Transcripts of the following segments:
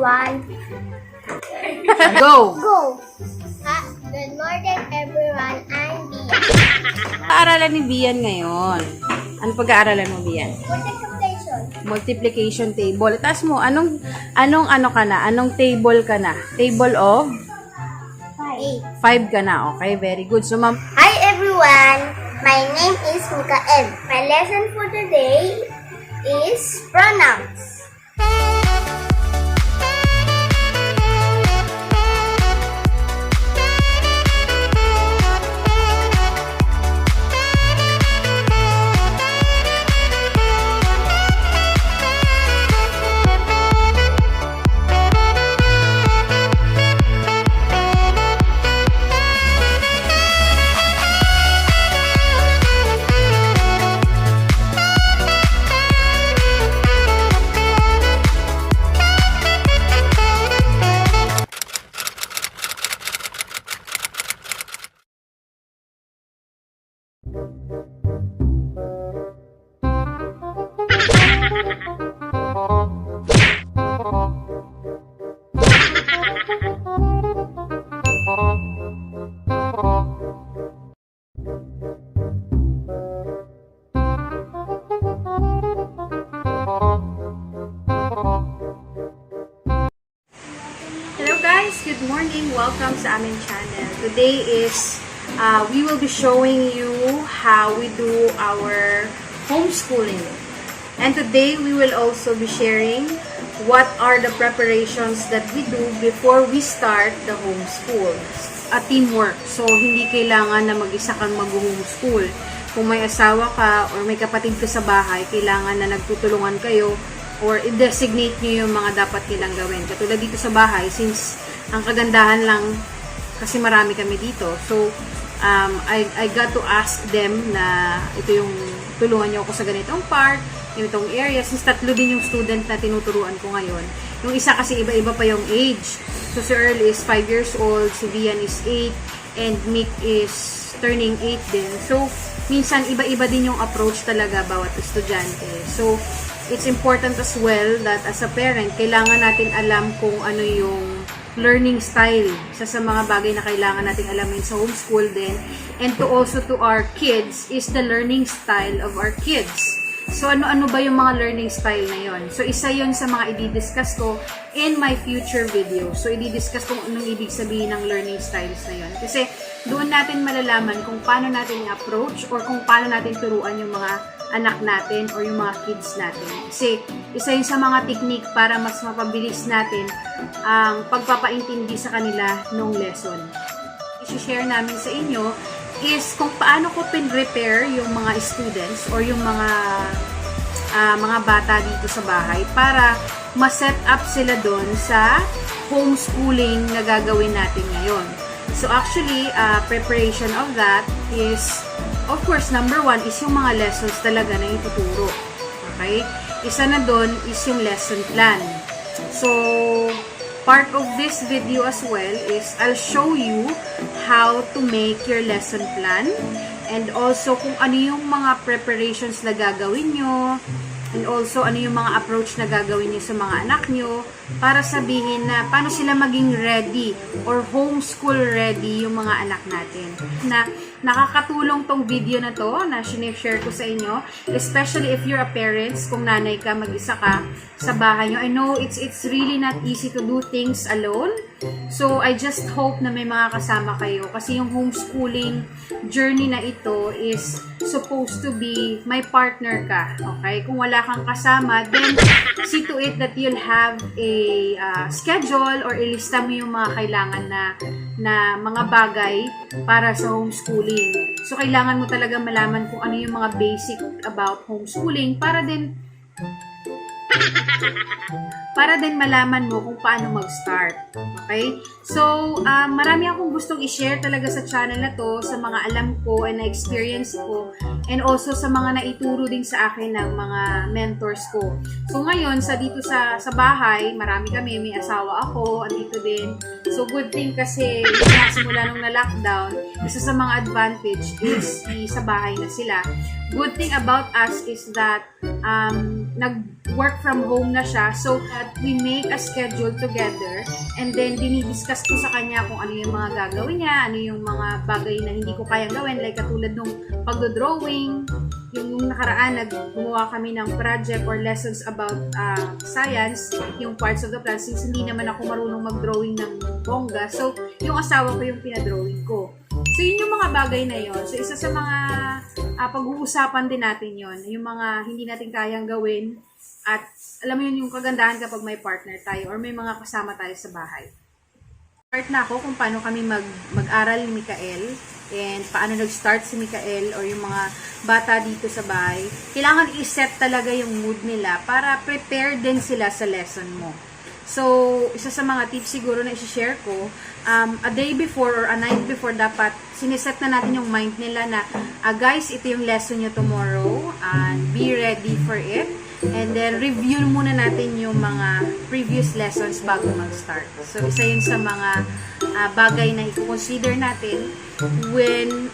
everyone. Go! Go! Good morning, everyone. I'm Bia. Pag-aaralan ni Bian ngayon. Ano pag-aaralan mo, Bian? Multiplication. Multiplication table. Taas mo, anong ano ka na? Anong table ka na? Table of 5 ka na. Okay, very good. So, ma'am, Hi, everyone. My name is Mikael. My lesson for today is pronouns. hello guys! Good morning! Welcome sa aming channel. Today is, we will be showing you how we do our homeschooling. And today, we will also be sharing what are the preparations that we do before we start the homeschool. A teamwork. So, hindi kailangan na mag-isa kang mag-homeschool. Kung may asawa ka or may kapatid ka sa bahay, kailangan na nagtutulungan kayo or i-designate nyo yung mga dapat nilang gawin. Katulad dito sa bahay, since ang kagandahan lang, kasi marami kami dito. So, I got to ask them na ito yung tulungan nyo ako sa ganitong part, itong area, since tatlo din yung student na tinuturuan ko ngayon. Yung isa kasi iba-iba pa yung age. So, si Earl is 5 years old, si Vian is 8, and Mick is turning 8 din. So, minsan iba-iba din yung approach talaga bawat estudyante. So, it's important as well that as a parent, kailangan natin alam kung ano yung learning style. Isa sa mga bagay na kailangan natin alamin sa homeschool din. And to also to our kids is the learning style of our kids. So, ano-ano ba yung mga learning style na yon? So, isa yon sa mga i-discuss ko in my future video. So, i-discuss kung anong ibig sabihin ng learning styles na yon. Kasi, doon natin malalaman kung paano natin i-approach or kung paano natin turuan yung mga anak natin or yung mga kids natin. Kasi, isa yun sa mga technique para mas mapabilis natin ang pagpapaintindi sa kanila nung lesson. I-share namin sa inyo is kung paano ko pin-prepare yung mga students or yung mga bata dito sa bahay para ma-set up sila doon sa homeschooling na gagawin natin ngayon. So actually, preparation of that is, of course, number 1 is yung mga lessons talaga na ituturo. Okay? Isa na doon is yung lesson plan. So, part of this video as well is I'll show you how to make your lesson plan and also kung ano yung mga preparations na gagawin nyo and also ano yung mga approach na gagawin nyo sa mga anak nyo para sabihin na paano sila maging ready or homeschool ready yung mga anak natin. Na nakakatulong tong video na to na sinishare ko sa inyo, especially if you're a parents, kung nanay ka, mag-isa ka sa bahay nyo. I know it's really not easy to do things alone. So, I just hope na may mga kasama kayo kasi yung homeschooling journey na ito is supposed to be may partner ka. Okay? Kung wala kang kasama, then see to it that you'll have a schedule or ilista mo yung mga kailangan na mga bagay para sa homeschooling. So, kailangan mo talaga malaman kung ano yung mga basic about homeschooling para din malaman mo kung paano mag-start. Okay? So, marami akong gustong i-share talaga sa channel na to, sa mga alam ko and na-experience ko, and also sa mga naituro din sa akin ng mga mentors ko. So, ngayon, dito sa bahay, marami kami, may asawa ako, andito din. So, good thing kasi, simula nung na-lockdown, isa sa mga advantage is sa bahay na sila. Good thing about us is that, nag-work from home na siya, so that we make a schedule together, and then dinidiscuss ko sa kanya kung ano yung mga gagawin niya, ano yung mga bagay na hindi ko kayang gawin, like katulad nung pagdo-drawing, yung nakaraan, gumawa kami ng project or lessons about science, yung parts of the plant, since hindi naman ako marunong mag-drawing ng bongga, so yung asawa ko yung pinadrawing ko. So yun yung mga bagay na yon. So isa sa mga pag-uusapan din natin yon, yung mga hindi natin kayang gawin, at alam mo yun yung kagandahan kapag may partner tayo or may mga kasama tayo sa bahay. Start na ako kung paano kami mag-aral ni Mikael and paano nag-start si Mikael or yung mga bata dito sa bahay. Kailangan i-set talaga yung mood nila para prepare din sila sa lesson mo. So, isa sa mga tips siguro na i-share ko, a day before or a night before, dapat siniset na natin yung mind nila na, guys, ito yung lesson nyo tomorrow, and be ready for it. And then, review muna natin yung mga previous lessons bago mag-start. So, isa yun sa mga bagay na i-consider natin when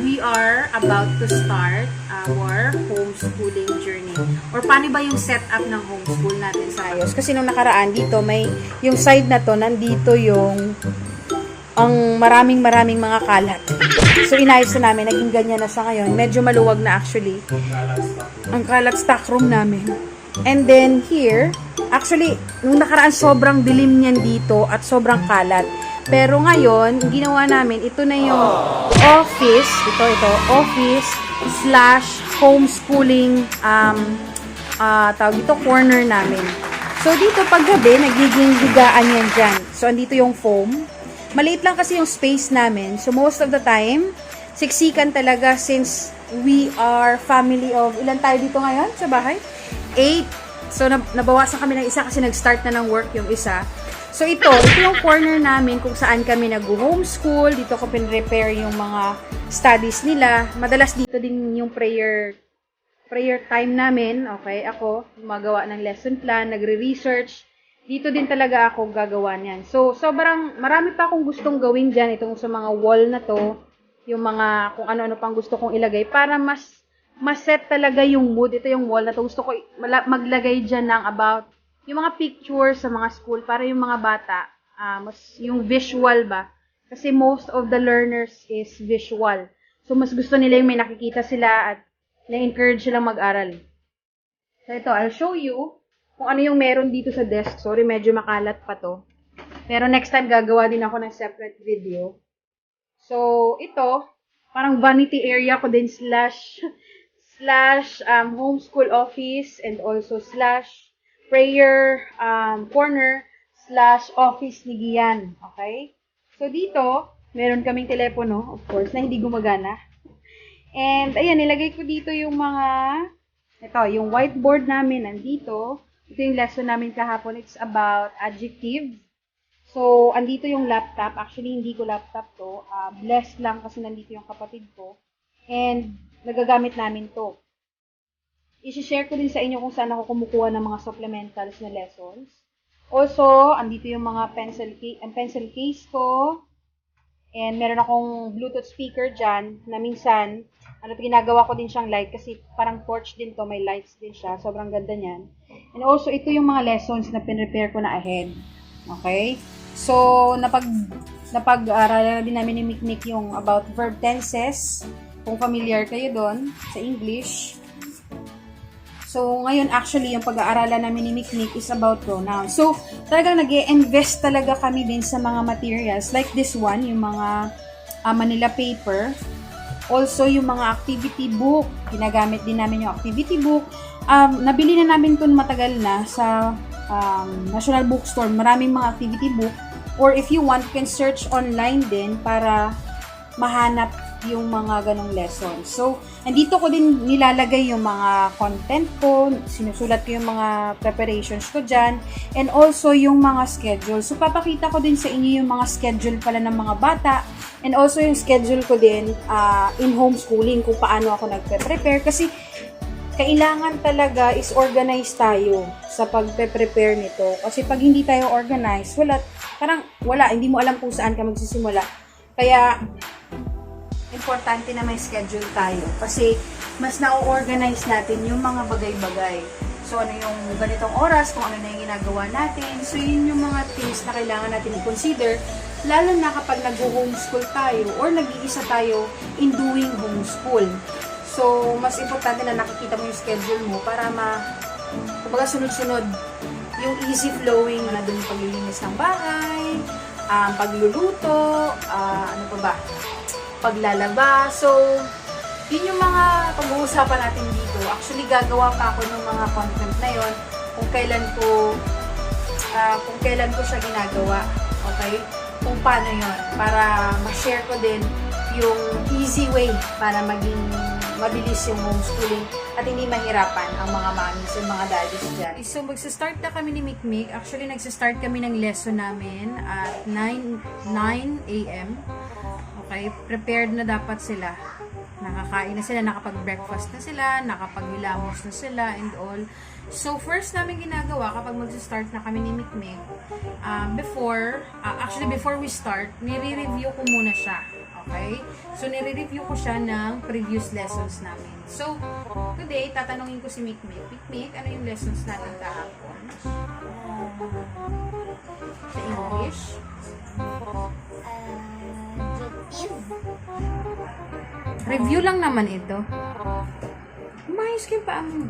we are about to start our homeschooling journey. Or paano ba yung setup ng homeschool natin sa ayos? Kasi nung nakaraan dito, may yung side na to, nandito yung ang maraming mga kalat. So, inayos na namin. Naging ganyan na sa ngayon. Medyo maluwag na actually. Ang kalat stock room namin. And then here, actually, nung nakaraan sobrang dilim niyan dito at sobrang kalat. Pero ngayon, ginawa namin, ito na yung office, office / homeschooling, tawag dito, corner namin. So, dito paggabi, nagiging higaan yan dyan. So, andito yung foam. Maliit lang kasi yung space namin. So, most of the time, siksikan talaga since we are family of, ilan tayo dito ngayon sa bahay? 8. So, nabawasan kami ng isa kasi nag-start na ng work yung isa. So, ito yung corner namin kung saan kami nag-homeschool. Dito ko pin-repair yung mga studies nila. Madalas dito din yung prayer time namin. Okay, ako, gumagawa ng lesson plan, nagre-research. Dito din talaga ako gagawa niyan. So, sobrang marami pa akong gustong gawin dyan. Itong sa mga wall na to, yung mga kung ano-ano pang gusto kong ilagay para mas set talaga yung mood. Ito yung wall na to. Gusto ko maglagay dyan ng about yung mga pictures sa mga school para yung mga bata, mas yung visual ba? Kasi most of the learners is visual. So, mas gusto nila yung may nakikita sila at na-encourage silang mag-aral. So, ito, I'll show you kung ano yung meron dito sa desk. Sorry, medyo makalat pa to. Pero next time, gagawa din ako ng separate video. So, ito, parang vanity area ko din / homeschool office and also / prayer corner / office ni Gian. Okay? So, dito, meron kaming telepono, of course, na hindi gumagana. And, ayan, nilagay ko dito yung yung whiteboard namin nandito. Ito yung lesson namin kahapon. It's about adjectives. So, andito yung laptop. Actually, hindi ko laptop to. Blessed lang kasi nandito yung kapatid ko. And, nagagamit namin to. I-share ko din sa inyo kung saan ako kumukuha ng mga supplementals na lessons. Also, andito yung mga pencil case ko. And meron akong Bluetooth speaker dyan na minsan, ginagawa ko din siyang light kasi parang torch din to, may lights din siya. Sobrang ganda niyan. And also, ito yung mga lessons na pinrepare ko na ahead. Okay? So, napag-aralan din namin ni Miknik yung about verb tenses. Kung familiar kayo doon sa English. So, ngayon actually, yung pag-aaralan namin ni Miknik is about pronouns. So, talagang nag-i-invest talaga kami din sa mga materials. Like this one, yung mga Manila paper. Also, yung mga activity book. Ginagamit din namin yung activity book. Nabili na namin ito matagal na sa National Bookstore. Maraming mga activity book. Or if you want, you can search online din para mahanap yung mga ganong lessons. So, andito ko din nilalagay yung mga content ko, sinusulat ko yung mga preparations ko dyan, and also yung mga schedule. So, papakita ko din sa inyo yung mga schedule pala ng mga bata, and also yung schedule ko din in homeschooling, kung paano ako nagpe-prepare. Kasi, kailangan talaga is organize tayo sa pagpe-prepare nito. Kasi pag hindi tayo organize, hindi mo alam kung saan ka magsisimula. Kaya, importante na may schedule tayo kasi mas na-organize natin yung mga bagay-bagay. So, ano yung ganitong oras, kung ano na yung ginagawa natin. So, yun yung mga things na kailangan natin i-consider, lalo na kapag nag-homeschool tayo or nag-iisa tayo in doing homeschool. So, mas importante na nakikita mo yung schedule mo para kumbaga sunod-sunod yung easy flowing na dun paglilinis ng bahay, pagluluto, ano pa ba, paglalaba. So, yun yung mga pag-uusapan natin dito. Actually, gagawa pa ako ng mga content na yon kung kailan ko siya ginagawa. Okay? Kung paano yon para ma-share ko din yung easy way para maging mabilis yung homeschooling at hindi mahirapan ang mga mommies and mga daddies dyan. So, magsa-start na kami ni Mikmik. Actually, nagsa-start kami ng lesson namin at 9 a.m. Okay? Prepared na dapat sila. Nakakain na sila, nakapag-breakfast na sila, nakapag-hilamos na sila, and all. So, first namin ginagawa kapag mag-start na kami ni Mikmik, before we start, nire-review ko muna siya. Okay? So, nire-review ko siya ng previous lessons namin. So, today, tatanungin ko si Mikmik. Mikmik, ano yung lessons natin kahapon? Sa English? Review lang naman ito. Umayos kayo pa mo.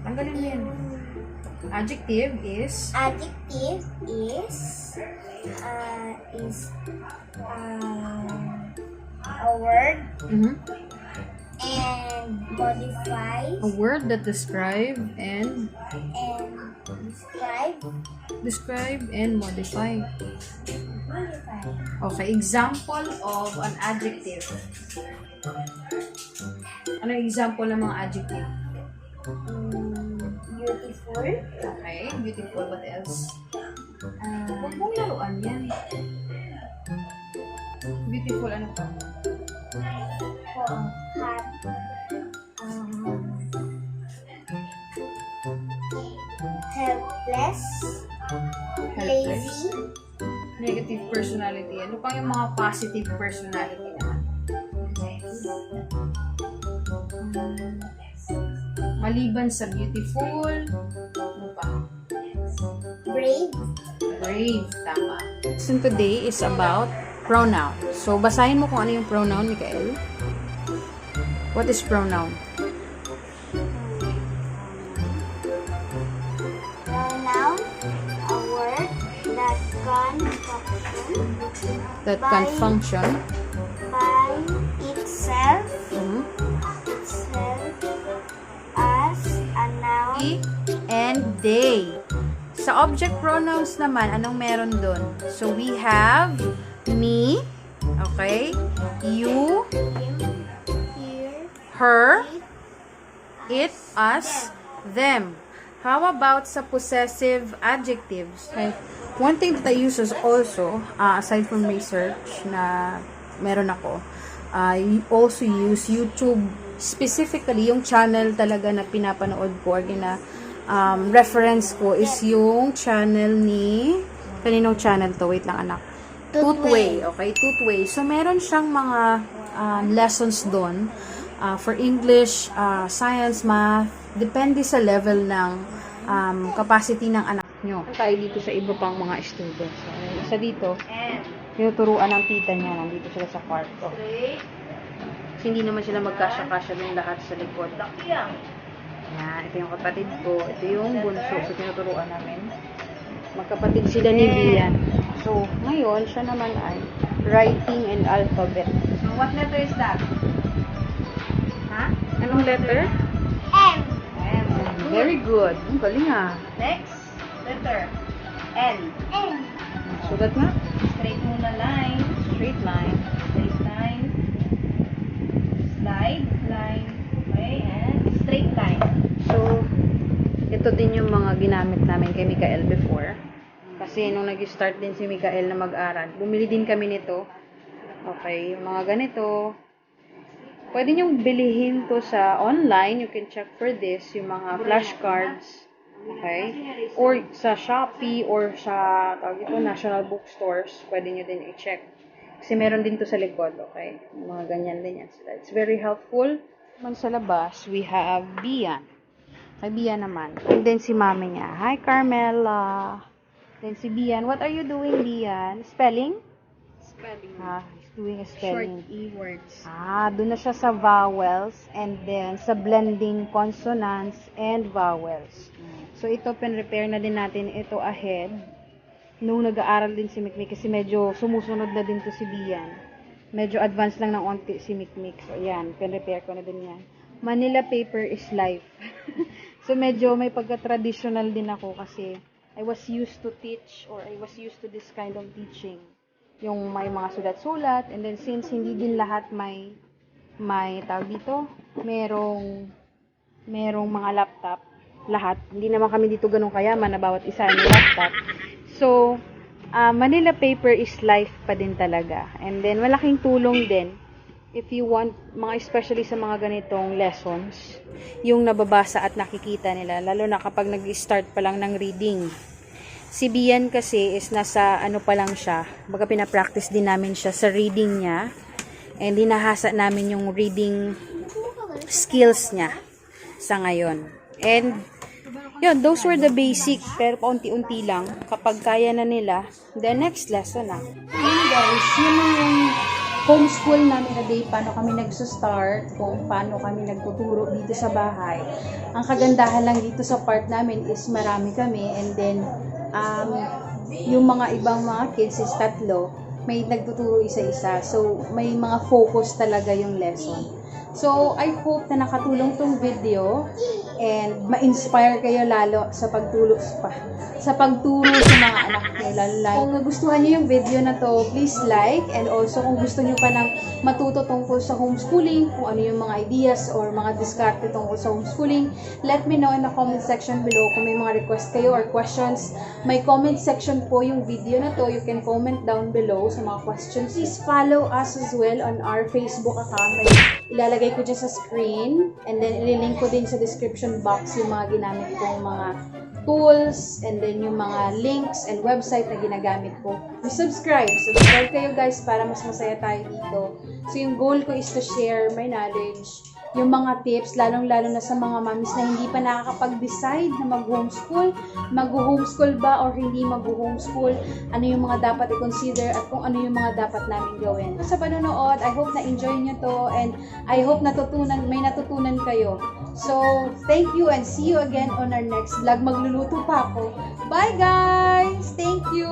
Tanggalin mo yan. Adjective is a word and modify a word that describe and modify. Okay, example of an adjective. Ano yung example ng mga adjective? Beautiful. Okay, beautiful. What else? Huwag mong laruan yan. Beautiful, ano pa? Helpless. Lazy. Negative personality. Ano pa yung mga positive personality naman? Maliban sa beautiful, ano pa? Brave. Brave, tama. So today is about pronoun. So basahin mo kung ano yung pronoun, Mikael. What is pronoun? Pronoun, a word that can function by itself as a noun. He and they. Sa object pronouns naman, anong meron dun? So we have me, okay? You, her, it, us, them. How about sa possessive adjectives? Okay. One thing that I use is also, aside from research na meron ako, I also use YouTube, specifically yung channel talaga na pinapanood ko or reference ko is yung channel ni, kaninong channel to? Wait lang anak. Tutway. Okay, Tutway. So, meron siyang mga lessons doon for English, science, math, depende sa level ng capacity ng anak nyo. Tayo dito sa iba pang mga students. So, isa dito, tinuturuan ng tita niya. Nandito sila sa kwarto. Kasi hindi naman sila magkasya-kasya din lahat sa likod. Yan, ito yung kapatid ko. Ito yung bunso. So, tinuturuan namin. Magkapatid sila ni Bian. So, ngayon, siya naman ay writing and alphabet. So, what letter is that? Ha? Anong letter? M. M. Very good. Ang galing ah. Next, letter N. N. Sugat nga. Straight muna line. Straight line. Straight line. Slide. Line. Okay, and straight line. So, ito din yung mga ginamit namin kay Mikael before. Kasi nung nag-start din si Mikael na mag-aral, bumili din kami nito. Okay, yung mga ganito. Pwede nyo bilihin to sa online. You can check for this. Yung mga flashcards. Okay? Or sa Shopee or sa National Bookstores. Pwede nyo din i-check. Kasi meron din to sa likod. Okay? Yung mga ganyan din yan sila. It's very helpful. Naman sa labas, we have Bian. Kay Bian naman. And then si mami niya. Hi, Carmela. Then si Bian. What are you doing, Bian? Spelling? Spelling. He's doing a Short spelling. E words. Doon na siya sa vowels and then sa blending consonants and vowels. So, ito, pen-repair na din natin ito ahead. Nung nag-aaral din si Mikmik kasi medyo sumusunod na din to si Bian. Medyo advanced lang ng onti si Mikmik. So, yan, pen-repair ko na din yan. Manila paper is life. So, medyo may pagka-traditional din ako kasi I was used to teach or I was used to this kind of teaching. Yung may mga sulat-sulat and then since hindi din lahat may tawag dito, merong mga laptop, lahat. Hindi naman kami dito ganun kayaman na bawat isa may laptop. So, Manila paper is life pa din talaga. And then, malaking tulong din if you want, especially sa mga ganitong lessons, yung nababasa at nakikita nila, lalo na kapag nag-start pa lang ng reading. Si Bian kasi is nasa pa lang siya, baga pinapractice din namin siya sa reading niya, and dinahasa namin yung reading skills niya sa ngayon. And, yun, those were the basic, pero paunti-unti lang, kapag kaya na nila, the next lesson na. Yun guys, yun yung homeschool namin na day, paano kami nagso-start, kung paano kami nagtuturo dito sa bahay. Ang kagandahan lang dito sa part namin is marami kami, and then, yung mga ibang mga kids is tatlo, may nagtuturo isa-isa. So, may mga focus talaga yung lesson. So, I hope na nakatulong tong video and ma-inspire kayo lalo sa pagturo sa mga anak niyo. Lalo. Kung nagustuhan niyo yung video na to, please like, and also kung gusto niyo pa ng matuto tungkol sa homeschooling, kung ano yung mga ideas or mga diskarte tungkol sa homeschooling, let me know in the comment section below kung may mga request kayo or questions. May comment section po yung video na to. You can comment down below sa mga questions. Please follow us as well on our Facebook account. May ilalagay ko dyan sa screen, and then ililink ko din sa description box yung mga ginamit kong mga tools, and then yung mga links and website na ginagamit ko. Subscribe kayo guys para mas masaya tayo dito. So yung goal ko is to share my knowledge, yung mga tips, lalong-lalo na sa mga mommies na hindi pa nakakapag-decide na mag-homeschool ba or hindi mag-homeschool, ano yung mga dapat i-consider at kung ano yung mga dapat namin gawin. Sa panonood, I hope na-enjoy nyo to, and I hope may natutunan kayo. So, thank you and see you again on our next vlog. Magluluto pa ako. Bye guys! Thank you!